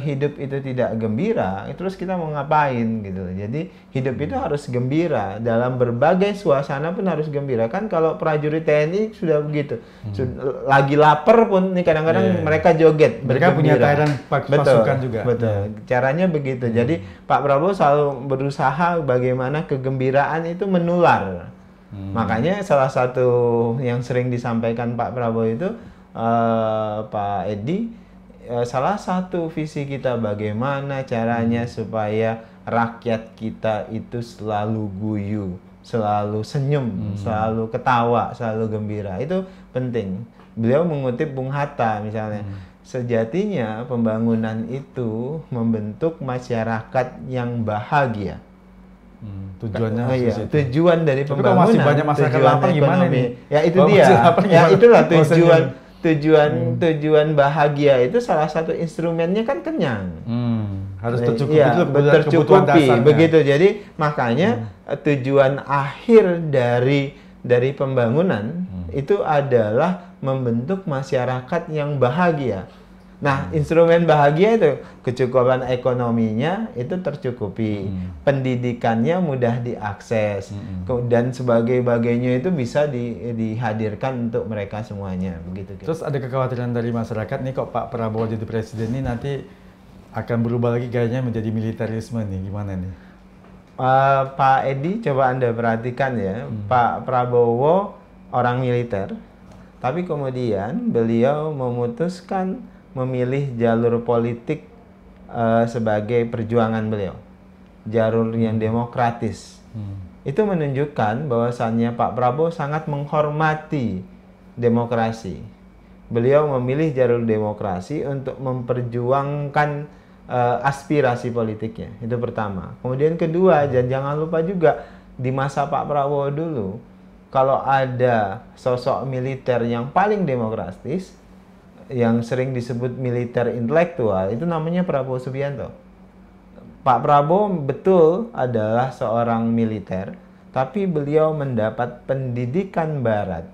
hidup itu tidak gembira, terus kita mau ngapain gitu. Jadi hidup itu harus gembira, dalam berbagai suasana pun harus gembira. Kan kalau prajurit TNI sudah begitu, lagi lapar pun nih kadang-kadang mereka joget. Mereka punya tairan pasukan juga. Betul, caranya begitu. Jadi Pak Prabowo selalu berusaha bagaimana kegembiraan itu menular. Makanya salah satu yang sering disampaikan Pak Prabowo itu, Pak Edi, salah satu visi kita bagaimana caranya supaya rakyat kita itu selalu guyu, selalu senyum, selalu ketawa, selalu gembira. Itu penting. Beliau mengutip Bung Hatta misalnya, sejatinya pembangunan itu membentuk masyarakat yang bahagia. Tujuannya tujuan dari pembangunan. Tapi masih banyak masyarakat lapar gimana nih? Ya itu dia. Ya itulah tujuan bahagia itu salah satu instrumennya kan kenyang. Harus tercukupi, ya, tercukupi begitu. Jadi makanya tujuan akhir dari pembangunan itu adalah membentuk masyarakat yang bahagia. Nah, instrumen bahagia itu kecukupan ekonominya itu tercukupi, pendidikannya mudah diakses, dan sebagainya itu bisa dihadirkan untuk mereka semuanya, begitu. Terus ada kekhawatiran dari masyarakat nih, kok Pak Prabowo jadi presiden ini nanti akan berubah lagi gayanya menjadi militerisme nih, gimana nih? Pak Edi, coba Anda perhatikan ya, Pak Prabowo orang militer, tapi kemudian beliau memutuskan memilih jalur politik sebagai perjuangan beliau, jalur yang demokratis. Itu menunjukkan bahwasannya Pak Prabowo sangat menghormati demokrasi. Beliau memilih jalur demokrasi untuk memperjuangkan aspirasi politiknya. Itu pertama. Kemudian kedua, dan jangan lupa juga di masa Pak Prabowo dulu, kalau ada sosok militer yang paling demokratis, yang sering disebut militer intelektual, itu namanya Prabowo Subianto. Pak Prabowo betul adalah seorang militer, tapi beliau mendapat pendidikan barat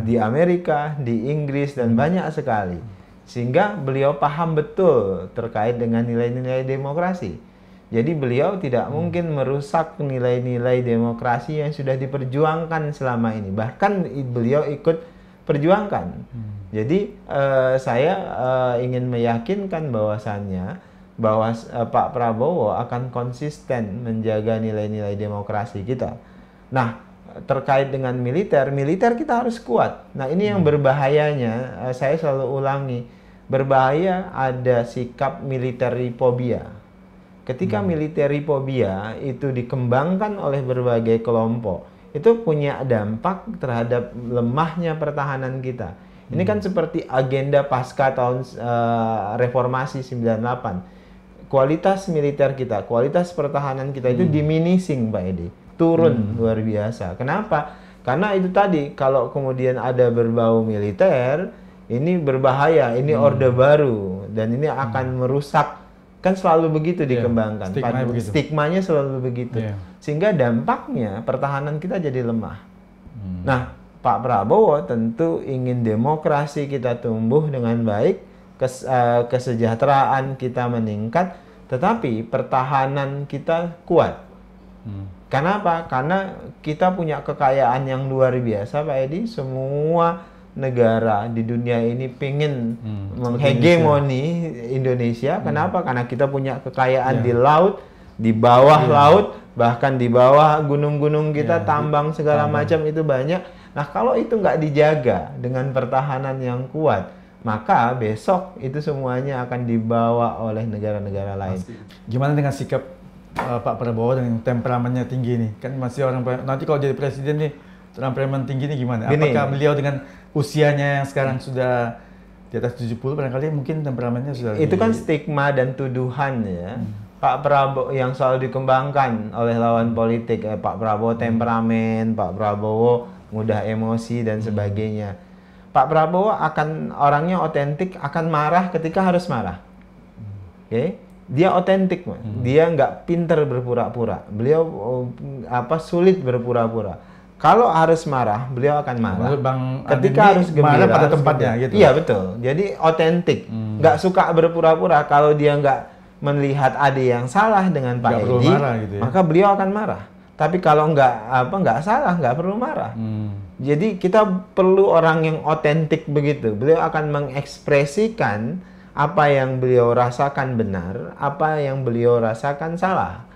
di Amerika, di Inggris, dan banyak sekali. Sehingga beliau paham betul terkait dengan nilai-nilai demokrasi. Jadi beliau tidak mungkin merusak nilai-nilai demokrasi yang sudah diperjuangkan selama ini. Bahkan beliau ikut perjuangkan. Jadi saya ingin meyakinkan bahwasannya Pak Prabowo akan konsisten menjaga nilai-nilai demokrasi kita. Nah, terkait dengan militer kita harus kuat. Nah, ini yang berbahayanya, saya selalu ulangi, berbahaya ada sikap militerifobia. Ketika militerifobia itu dikembangkan oleh berbagai kelompok, itu punya dampak terhadap lemahnya pertahanan kita. Ini kan seperti agenda pasca tahun reformasi 98. Kualitas militer kita, kualitas pertahanan kita itu diminishing, Pak Edi. Turun luar biasa. Kenapa? Karena itu tadi, kalau kemudian ada berbau militer, ini berbahaya, ini orde baru, dan ini akan merusak. Kan selalu begitu dikembangkan. Stigmanya selalu begitu. Sehingga dampaknya pertahanan kita jadi lemah. Nah, Pak Prabowo tentu ingin demokrasi kita tumbuh dengan baik, kesejahteraan kita meningkat, tetapi pertahanan kita kuat. Kenapa? Karena kita punya kekayaan yang luar biasa, Pak Edi. Semua negara di dunia ini pengen menghegemoni Indonesia. Kenapa? Karena kita punya kekayaan di laut, di bawah laut, bahkan di bawah gunung-gunung kita, tambang segala macam itu banyak. Nah, kalau itu nggak dijaga dengan pertahanan yang kuat, maka besok itu semuanya akan dibawa oleh negara-negara lain. Gimana dengan sikap Pak Prabowo dengan temperamennya tinggi nih? Kan masih orang, nanti kalau jadi presiden nih, temperamen tinggi nih gimana? Apakah beliau dengan usianya yang sekarang sudah di atas 70 barangkali mungkin temperamennya sudah itu kan stigma dan tuduhan ya. Pak Prabowo yang selalu dikembangkan oleh lawan politik, Pak Prabowo temperamen, Pak Prabowo mudah emosi dan sebagainya. Pak Prabowo akan orangnya otentik, akan marah ketika harus marah. Oke? Dia otentik, dia nggak pinter berpura-pura. Beliau sulit berpura-pura. Kalau harus marah, beliau akan marah. Ketika harus gembira, marah pada tempatnya gitu. Iya betul. Jadi otentik, nggak suka berpura-pura. Kalau dia nggak melihat ada yang salah dengan Pak Edi, gitu ya, maka beliau akan marah. Tapi kalau nggak salah, nggak perlu marah. Jadi kita perlu orang yang otentik begitu. Beliau akan mengekspresikan apa yang beliau rasakan benar, apa yang beliau rasakan salah.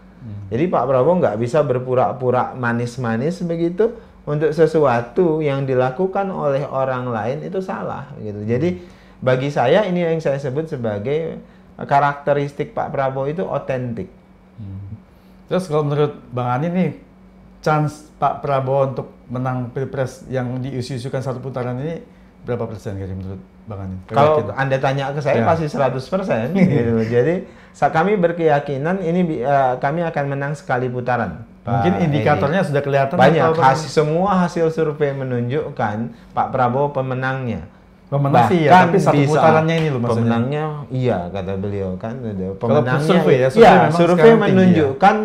Jadi Pak Prabowo nggak bisa berpura-pura manis-manis begitu untuk sesuatu yang dilakukan oleh orang lain itu salah gitu. Jadi bagi saya ini yang saya sebut sebagai karakteristik Pak Prabowo itu otentik. Terus kalau menurut Bang Ani nih, chance Pak Prabowo untuk menang Pilpres yang diisu-isukan satu putaran ini berapa persen kira menurut Bang Ani? Kalau Anda tanya ke saya pasti 100% gitu. Jadi kami berkeyakinan ini kami akan menang sekali putaran. Mungkin indikatornya sudah kelihatan. Banyak, semua hasil survei menunjukkan Pak Prabowo pemenangnya. Pemenang sih ya, tapi satu putarannya ini loh maksudnya. Pemenangnya, iya kata beliau kan. Pemenangnya, survei ya, survei menunjukkan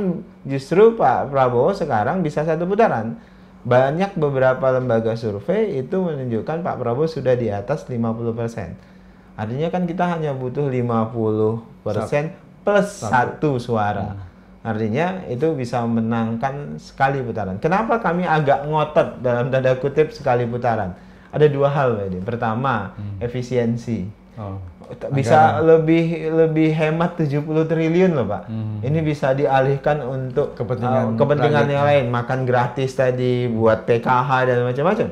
justru Pak Prabowo sekarang bisa satu putaran. Banyak beberapa lembaga survei itu menunjukkan Pak Prabowo sudah di atas 50%. Artinya kan kita hanya butuh 50% plus satu suara. Artinya itu bisa memenangkan sekali putaran. Kenapa kami agak ngotot dalam tanda kutip sekali putaran? Ada dua hal, Pak. Pertama, efisiensi. Bisa lebih hemat 70 triliun loh, Pak. Ini bisa dialihkan untuk kepentingan yang lain, makan gratis tadi, buat PKH dan macam-macam.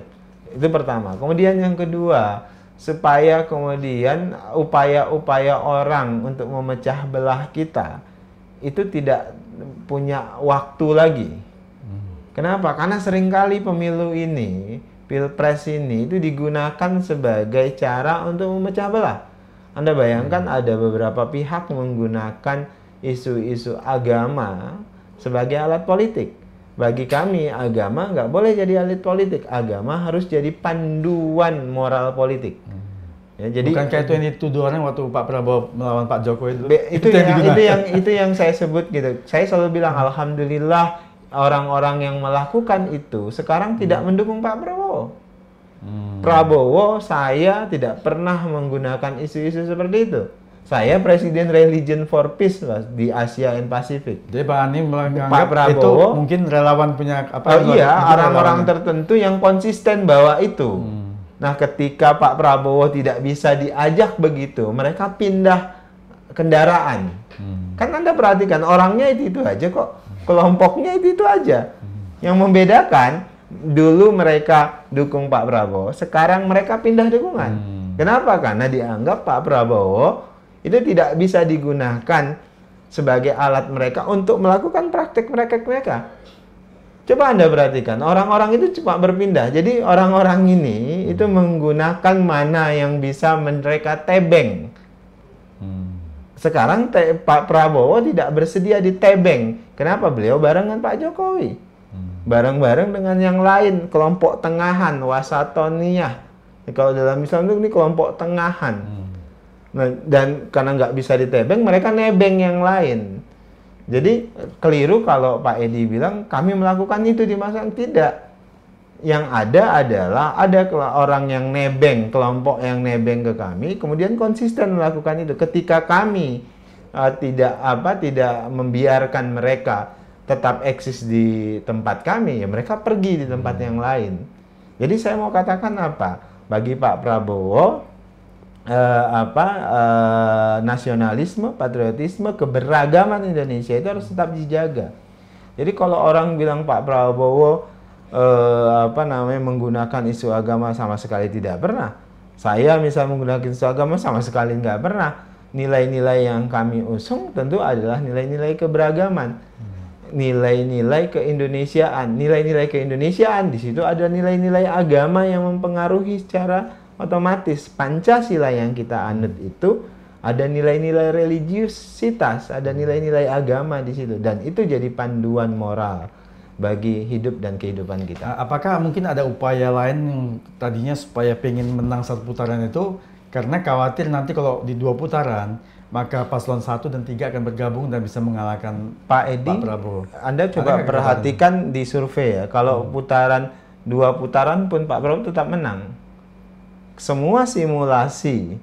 Itu pertama. Kemudian yang kedua, supaya kemudian upaya-upaya orang untuk memecah belah kita itu tidak punya waktu lagi. Kenapa? Karena seringkali pemilu ini, Pilpres ini itu digunakan sebagai cara untuk memecah belah. Anda bayangkan ada beberapa pihak menggunakan isu-isu agama sebagai alat politik. Bagi kami, agama nggak boleh jadi alat politik. Agama harus jadi panduan moral politik. Ya, jadi bukan kayak itu yang dituduh orang waktu Pak Prabowo melawan Pak Jokowi itu. Itu yang saya sebut gitu. Saya selalu bilang alhamdulillah orang-orang yang melakukan itu sekarang tidak mendukung Pak Prabowo. Prabowo, saya tidak pernah menggunakan isu-isu seperti itu. Saya presiden Religion for Peace Mas, di Asia and Pacific. Jadi Pak Ani menganggap Prabowo, itu mungkin relawan punya apa? Iya, orang-orang tertentu yang konsisten bawa itu. Nah, ketika Pak Prabowo tidak bisa diajak begitu, mereka pindah kendaraan. Kan Anda perhatikan orangnya itu aja kok, kelompoknya itu aja. Yang membedakan dulu mereka dukung Pak Prabowo, sekarang mereka pindah dukungan. Kenapa? Karena dianggap Pak Prabowo itu tidak bisa digunakan sebagai alat mereka untuk melakukan praktek mereka. Coba Anda perhatikan, orang-orang itu cuma berpindah. Jadi orang-orang ini itu menggunakan mana yang bisa mereka tebeng. Sekarang Pak Prabowo tidak bersedia ditebeng. Kenapa? Beliau barengan Pak Jokowi. bareng-bareng dengan yang lain, kelompok tengahan, wasatoniyah. Kalau dalam Islam itu ini kelompok tengahan. Nah, dan karena nggak bisa ditebeng, mereka nebeng yang lain. Jadi keliru kalau Pak Edi bilang kami melakukan itu di masa yang tidak. Yang ada adalah ada orang yang nebeng, kelompok yang nebeng ke kami, kemudian konsisten melakukan itu. Ketika kami tidak membiarkan mereka tetap eksis di tempat kami, ya mereka pergi di tempat yang lain. Jadi saya mau katakan apa? Bagi Pak Prabowo, nasionalisme, patriotisme, keberagaman Indonesia itu harus tetap dijaga. Jadi kalau orang bilang Pak Prabowo menggunakan isu agama sama sekali tidak pernah. Saya misal menggunakan isu agama sama sekali nggak pernah. Nilai-nilai yang kami usung tentu adalah nilai-nilai keberagaman, nilai-nilai keindonesiaan, nilai-nilai keindonesiaan. Di situ ada nilai-nilai agama yang mempengaruhi secara otomatis. Pancasila yang kita anut itu ada nilai-nilai religiusitas, ada nilai-nilai agama di situ, dan itu jadi panduan moral bagi hidup dan kehidupan kita. Apakah mungkin ada upaya lain yang tadinya supaya pengen menang satu putaran itu karena khawatir nanti kalau di 2 putaran maka paslon 1 dan 3 akan bergabung dan bisa mengalahkan Pak Edi, Pak Prabowo. Anda coba perhatikan di survei ya, kalau 2 putaran pun Pak Prabowo tetap menang. Semua simulasi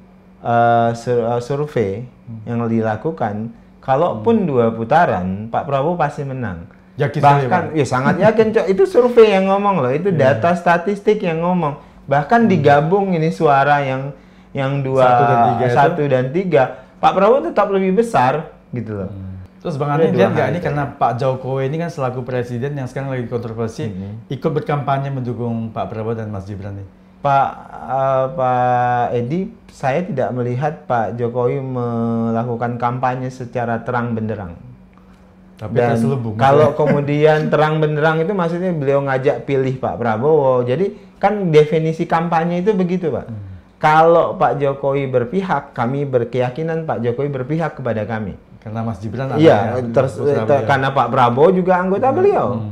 survei yang dilakukan, kalaupun 2 putaran Pak Prabowo pasti menang. Yakin Bahkan ya sangat yakin, Cok. Itu survei yang ngomong loh, itu data statistik yang ngomong. Bahkan digabung ini suara yang 1 dan 3, Pak Prabowo tetap lebih besar gitu loh. Terus Bang Ani lihat nggak ini karena Pak Jokowi ini kan selaku presiden yang sekarang lagi kontroversi ikut berkampanye mendukung Pak Prabowo dan Mas Gibran nih. Pak Edi, saya tidak melihat Pak Jokowi melakukan kampanye secara terang benderang. Tapi dan kalau kemudian terang benderang itu maksudnya beliau ngajak pilih Pak Prabowo. Jadi kan definisi kampanye itu begitu, Pak. Kalau Pak Jokowi berpihak, kami berkeyakinan Pak Jokowi berpihak kepada kami. Karena Mas Gibran karena Pak Prabowo juga anggota beliau.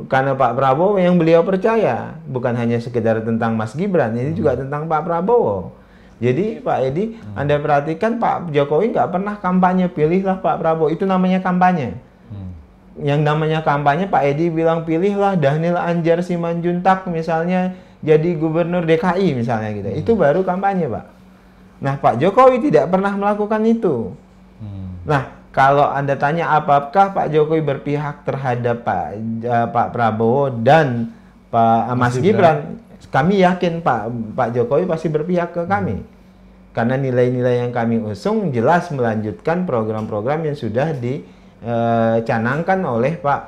Karena Pak Prabowo yang beliau percaya, bukan hanya sekedar tentang Mas Gibran, ini juga tentang Pak Prabowo. Jadi Pak Edi, Anda perhatikan Pak Jokowi nggak pernah kampanye pilihlah Pak Prabowo, itu namanya kampanye. Yang namanya kampanye, Pak Edi bilang pilihlah Dhanil Anjar Simanjuntak misalnya jadi gubernur DKI misalnya gitu. Itu baru kampanye, Pak. Nah, Pak Jokowi tidak pernah melakukan itu. Nah, kalau Anda tanya apakah Pak Jokowi berpihak terhadap Pak Prabowo dan Pak Mas Gibran, kami yakin Pak Jokowi pasti berpihak ke kami. Karena nilai-nilai yang kami usung jelas melanjutkan program-program yang sudah dicanangkan oleh Pak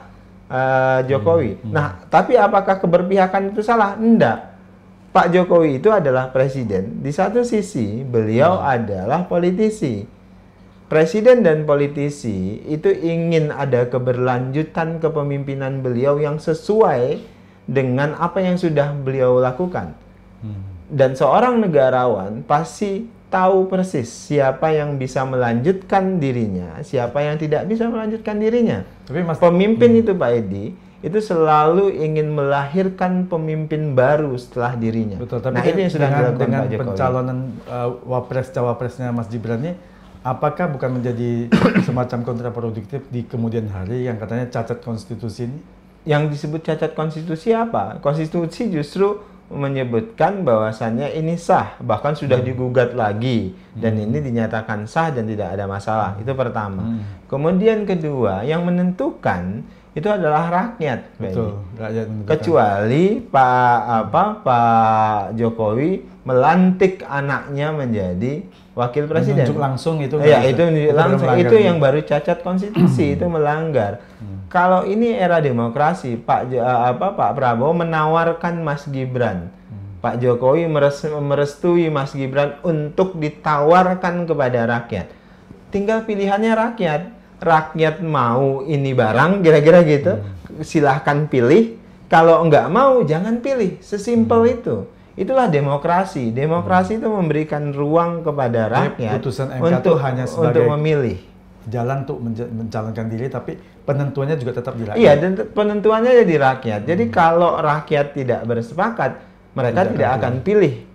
Jokowi. Nah, tapi apakah keberpihakan itu salah? Enggak. Pak Jokowi itu adalah presiden. Di satu sisi, beliau adalah politisi. Presiden dan politisi itu ingin ada keberlanjutan kepemimpinan beliau yang sesuai dengan apa yang sudah beliau lakukan. Dan seorang negarawan pasti tahu persis siapa yang bisa melanjutkan dirinya, siapa yang tidak bisa melanjutkan dirinya. Tapi pemimpin itu Pak Edi, itu selalu ingin melahirkan pemimpin baru setelah dirinya. Betul, tapi nah itu yang sudah dilakukan dengan Pak Jokowi. Pencalonan Wapres-Cawapresnya Mas Gibran ini, apakah bukan menjadi semacam kontraproduktif di kemudian hari yang katanya cacat konstitusi ini? Yang disebut cacat konstitusi apa? Konstitusi justru menyebutkan bahwasannya ini sah, bahkan sudah digugat lagi dan ini dinyatakan sah dan tidak ada masalah. Itu pertama. Kemudian kedua, yang menentukan itu adalah rakyat. Betul, rakyat menentukan. Kecuali Pak Jokowi melantik anaknya menjadi wakil presiden. Menunjuk langsung itu. Ya, itu langsung itu yang baru cacat konstitusi, itu melanggar. Kalau ini era demokrasi, Pak Prabowo menawarkan Mas Gibran. Pak Jokowi merestui Mas Gibran untuk ditawarkan kepada rakyat. Tinggal pilihannya rakyat. Rakyat mau ini barang, kira-kira gitu. Silahkan pilih. Kalau enggak mau, jangan pilih. Sesimpel itu. Itulah demokrasi. Demokrasi itu memberikan ruang kepada rakyat untuk hanya untuk memilih. jalan untuk mencalonkan diri, tapi penentuannya juga tetap di rakyat. Iya, dan penentuannya ya di rakyat. Jadi kalau rakyat tidak bersepakat, mereka tidak akan pilih.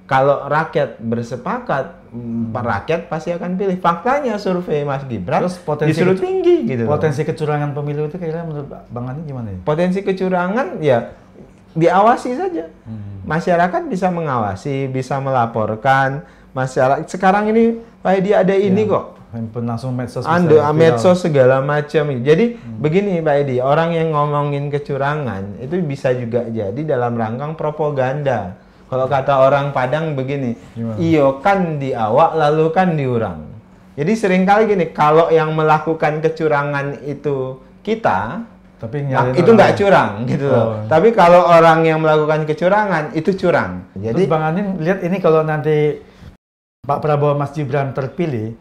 Kalau rakyat bersepakat, rakyat pasti akan pilih. Faktanya survei Mas Gibran disuruh tinggi gitu. Potensi kecurangan pemilu itu kira-kira menurut Bang Ani gimana ya? Potensi kecurangan ya diawasi saja. Masyarakat bisa mengawasi, bisa melaporkan. Masyarakat sekarang ini Pak Edi ada ini kok. Langsung medsos. Medsos segala macam. Jadi begini Pak Edi, orang yang ngomongin kecurangan itu bisa juga jadi dalam rangka propaganda. Kalau kata orang Padang begini, iyo kan diawak lalu kan diurang. Jadi seringkali gini, kalau yang melakukan kecurangan itu kita, tapi itu nggak curang gitu loh. Tapi kalau orang yang melakukan kecurangan itu curang. Jadi terus Bang Anin lihat ini kalau nanti Pak Prabowo Mas Gibran terpilih,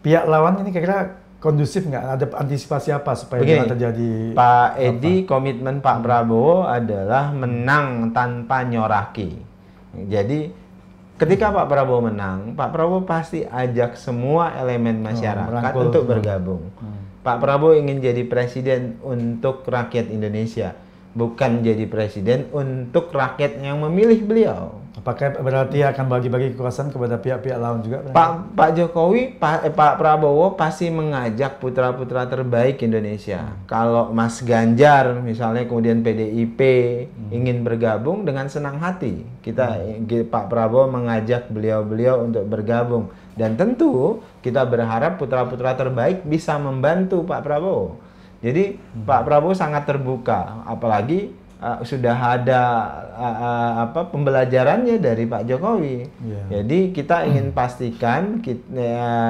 pihak lawan ini kira-kira kondusif nggak? Ada antisipasi apa supaya begini, tidak terjadi? Pak Edi, komitmen Pak Prabowo adalah menang tanpa nyoraki. Jadi ketika Pak Prabowo menang, Pak Prabowo pasti ajak semua elemen masyarakat untuk bergabung. Pak Prabowo ingin jadi presiden untuk rakyat Indonesia, bukan jadi presiden untuk rakyat yang memilih beliau. Apakah berarti akan bagi-bagi kekuasaan kepada pihak-pihak lawan juga? Pak Jokowi, Pak Prabowo pasti mengajak putra-putra terbaik Indonesia. Kalau Mas Ganjar misalnya kemudian PDIP ingin bergabung dengan senang hati. Pak Prabowo mengajak beliau-beliau untuk bergabung. Dan tentu kita berharap putra-putra terbaik bisa membantu Pak Prabowo. Jadi Pak Prabowo sangat terbuka, apalagi sudah ada pembelajarannya dari Pak Jokowi. Jadi kita ingin pastikan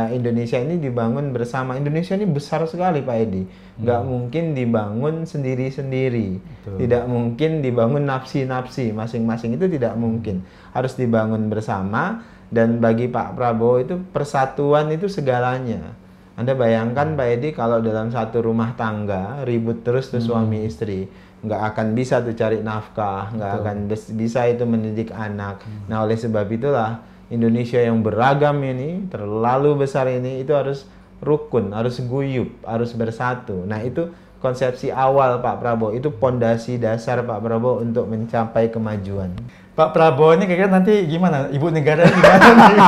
Indonesia ini dibangun bersama. Indonesia ini besar sekali Pak Edi. Nggak mungkin dibangun sendiri-sendiri. Tidak mungkin dibangun nafsi-nafsi masing-masing, itu tidak mungkin. Harus dibangun bersama, dan bagi Pak Prabowo itu persatuan itu segalanya. Anda bayangkan Pak Edi, kalau dalam satu rumah tangga ribut terus tuh suami istri, nggak akan bisa tuh cari nafkah, nggak akan bisa itu mendidik anak. Nah oleh sebab itulah Indonesia yang beragam ini, terlalu besar ini, itu harus rukun, harus guyup, harus bersatu. Nah itu konsepsi awal Pak Prabowo, itu pondasi dasar Pak Prabowo untuk mencapai kemajuan. Pak Prabowo ini kayaknya nanti gimana? Ibu negara gimana nih?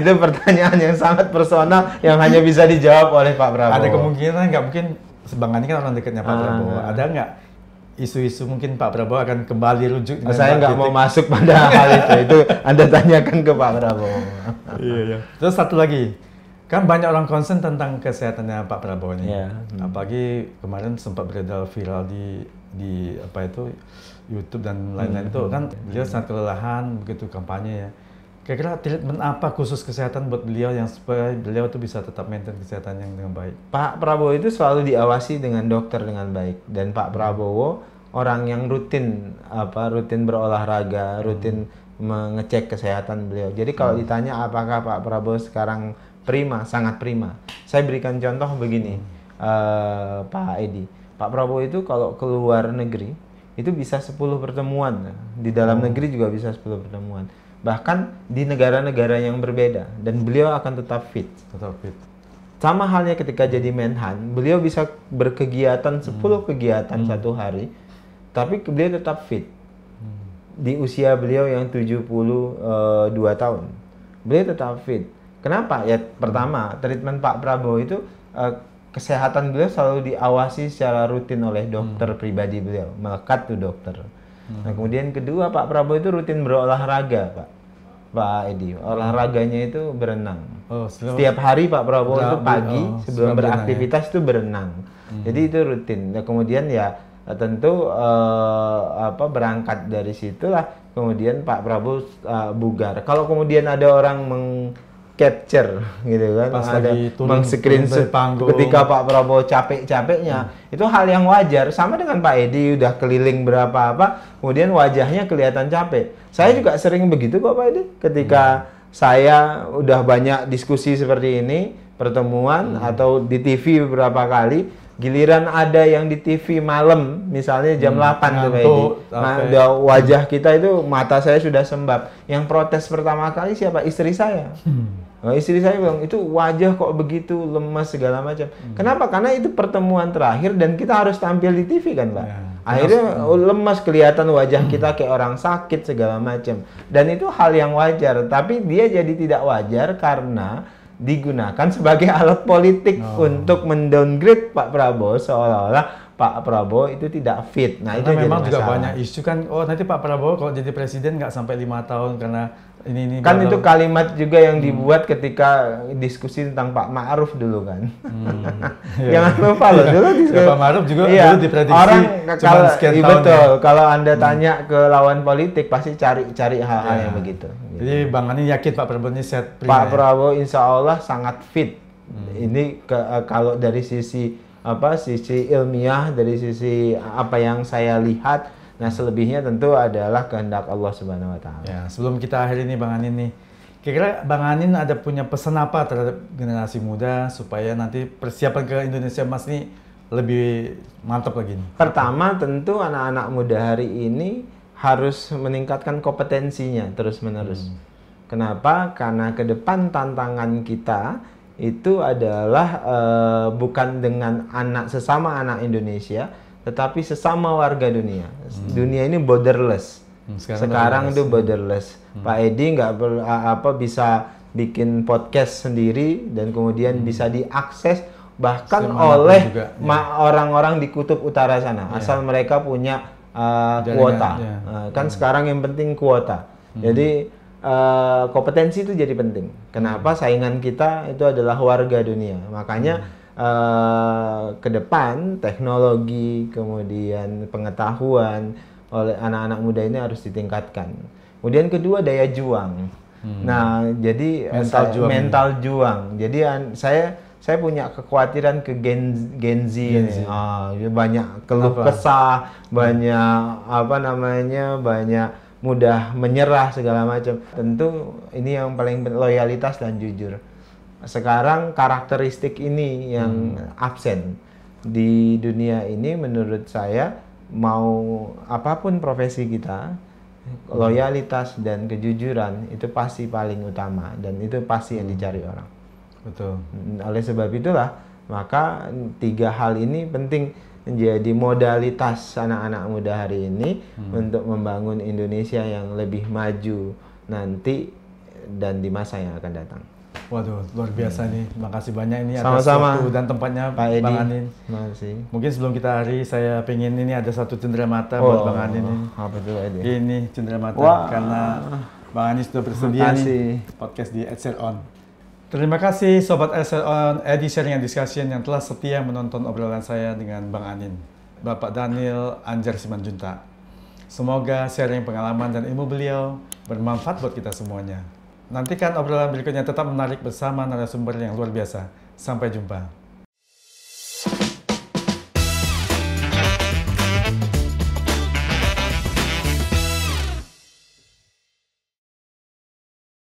Itu pertanyaan yang sangat personal yang hanya bisa dijawab oleh Pak Prabowo. Ada kemungkinan nggak, mungkin Bang Ani kan orang dekatnya Pak Prabowo. Ada nggak isu-isu mungkin Pak Prabowo akan kembali rujuk dengan saya nggak mau masuk pada hal itu Anda tanyakan ke Pak Prabowo. Iya. Terus satu lagi, kan banyak orang concern tentang kesehatannya Pak Prabowo ini. Apalagi kemarin sempat beredar viral di apa itu YouTube dan lain-lain itu kan beliau sangat kelelahan begitu kampanye ya. Kira-kira treatment apa khusus kesehatan buat beliau yang supaya beliau itu bisa tetap maintain kesehatan yang dengan baik? Pak Prabowo itu selalu diawasi dengan dokter dengan baik, dan Pak Prabowo orang yang rutin berolahraga, rutin mengecek kesehatan beliau. Jadi kalau ditanya apakah Pak Prabowo sekarang prima, sangat prima. Saya berikan contoh begini, Pak Edi. Pak Prabowo itu kalau keluar negeri itu bisa 10 pertemuan, di dalam negeri juga bisa 10 pertemuan. Bahkan di negara-negara yang berbeda, dan beliau akan tetap fit. Sama halnya ketika jadi Menhan, beliau bisa berkegiatan 10 kegiatan satu hari, tapi beliau tetap fit. Di usia beliau yang 72 tahun, beliau tetap fit. Kenapa? Ya pertama, treatment Pak Prabowo itu kesehatan beliau selalu diawasi secara rutin oleh dokter pribadi beliau, melekat tuh dokter. Nah kemudian kedua, Pak Prabowo itu rutin berolahraga, Pak Edi. Olahraganya itu berenang. Setiap hari Pak Prabowo itu pagi sebelum beraktivitas itu berenang. Jadi itu rutin. Nah, kemudian ya tentu berangkat dari situlah kemudian Pak Prabowo bugar. Kalau kemudian ada orang capture gitu kan, ada meng-screenshot ketika Pak Prabowo capek-capeknya, itu hal yang wajar. Sama dengan Pak Edi udah keliling berapa kemudian wajahnya kelihatan capek. Saya juga sering begitu kok Pak Edi, ketika saya udah banyak diskusi seperti ini, pertemuan atau di TV beberapa kali, giliran ada yang di TV malam, misalnya jam 8 tuh Pak Edi. Nah, udah wajah kita itu, mata saya sudah sembab. Yang protes pertama kali siapa? Istri saya. Istri saya bilang, itu wajah kok begitu lemas segala macam. Kenapa? Karena itu pertemuan terakhir dan kita harus tampil di TV kan, Pak. Ya. Akhirnya lemas, kelihatan wajah kita kayak orang sakit segala macam. Dan itu hal yang wajar, tapi dia jadi tidak wajar karena digunakan sebagai alat politik untuk mendowngrade Pak Prabowo, seolah-olah Pak Prabowo itu tidak fit. Nah, karena itu memang jadi juga masalah. banyak isu kan, nanti Pak Prabowo kalau jadi presiden nggak sampai 5 tahun karena ini Kan itu kalimat juga yang dibuat ketika diskusi tentang Pak Ma'ruf dulu kan. Jangan lupa loh, dulu diskusi. Pak Ma'ruf juga Iya, dulu diprediksi orang kalau sekian iya, tahun. betul, kalau Anda tanya ke lawan politik pasti cari hal-hal yang begitu. Jadi Bang Ani yakin Pak Prabowo ini set prima Pak ya? Prabowo insya Allah sangat fit. Ini kalau dari sisi sisi ilmiah, dari sisi apa yang saya lihat. Nah, selebihnya tentu adalah kehendak Allah Subhanahu wa taala. Ya, sebelum kita akhiri nih Bang Anin nih. Kira-kira Bang Anin ada punya pesan apa terhadap generasi muda supaya nanti persiapan ke Indonesia Emas ini lebih mantap lagi nih? Pertama, tentu anak-anak muda hari ini harus meningkatkan kompetensinya terus-menerus. Kenapa? Karena ke depan tantangan kita itu adalah bukan dengan sesama anak Indonesia, tetapi sesama warga dunia. Dunia ini borderless. Sekarang itu borderless. Pak Edi nggak bisa bikin podcast sendiri dan kemudian bisa diakses bahkan oleh orang-orang di kutub utara sana, asal mereka punya kuota. Kan sekarang yang penting kuota. Jadi kompetensi itu jadi penting. Kenapa? Saingan kita itu adalah warga dunia. Makanya ke depan teknologi, kemudian pengetahuan oleh anak-anak muda ini harus ditingkatkan. Kemudian kedua, daya juang. Nah, jadi mental juang. Jadi saya punya kekhawatiran ke Gen Z ini. Banyak keluh kesah, banyak banyak mudah menyerah segala macam. Tentu ini yang paling loyalitas dan jujur. Sekarang karakteristik ini yang absen di dunia ini. Menurut saya, mau apapun profesi kita, loyalitas dan kejujuran itu pasti paling utama dan itu pasti yang dicari orang. Betul. Oleh sebab itulah, maka 3 hal ini penting menjadi modalitas anak-anak muda hari ini untuk membangun Indonesia yang lebih maju nanti dan di masa yang akan datang. Waduh, luar biasa nih. Terima kasih banyak ini atas Sama-sama, waktu dan tempatnya Pak Edi. Bang Anin. Makasih. Mungkin sebelum kita akhiri, saya pengen ini ada satu cenderamata buat Bang Anin ini. Apa itu, Edi? Ini cenderamata karena Bang Anin sudah bersedia nih podcast di EdShare On. Terima kasih Sobat EdShare On, Edi Sharing and Discussion yang telah setia menonton obrolan saya dengan Bang Anin, Bapak Daniel Anjar Simanjuntak. Semoga sharing pengalaman dan ilmu beliau bermanfaat buat kita semuanya. Nantikan obrolan berikutnya tetap menarik bersama narasumber yang luar biasa. Sampai jumpa.